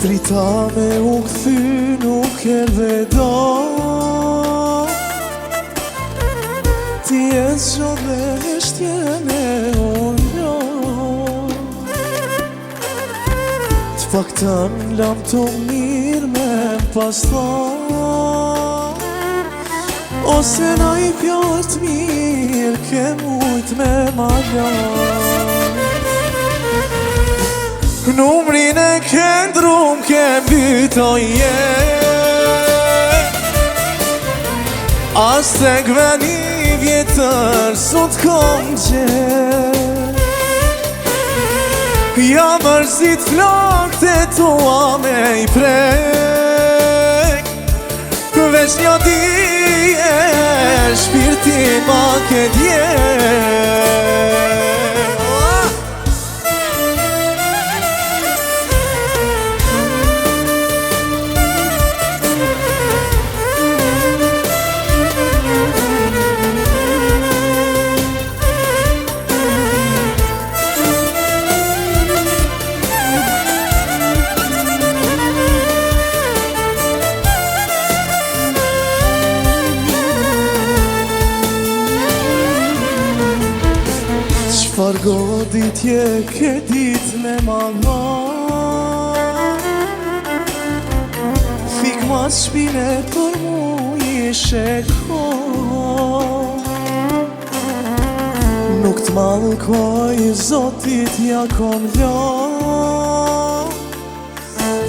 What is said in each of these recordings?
Dritave u këthy nuk erdhe do. Ti e zgjodhe veshtjene unë. T'paktan lam të mirë me pasta, ose na I fjallë t'mirë ke mujt me malja. Numrin e këndrum ke mbytoje, as tek veni vjetër sot kom gjet. Ja mërzit flokët e tua me I prek, veç një dije shpirtin ma ke dje. Qfar goditje ke dit me mama, fik mas shpine për mu ishe ko. Nuk t'mallkoj zotit ja kom la,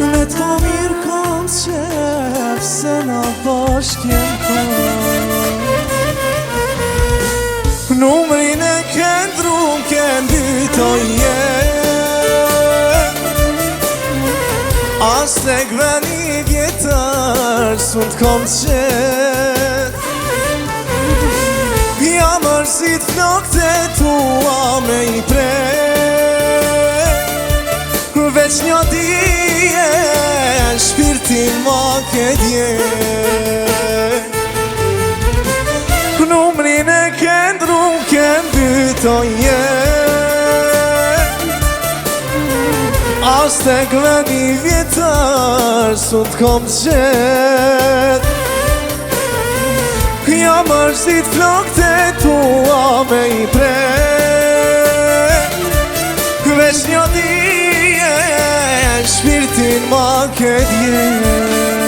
me t'ma mirë kom qef se na bashk jem ka. Numrin e këndrum ke mbytoje, as tek veni vjetër sun t'kom qet. Ja mërzit flokët e tua me I prek, veç një dije shpirtin ma ke dje. Numrin e këndrum ke mbytoje, as tek veni vjetër sun t'kom qet. Ja mërzit flokët e tua me I prek, veç një dije shpirtin ma ke dje.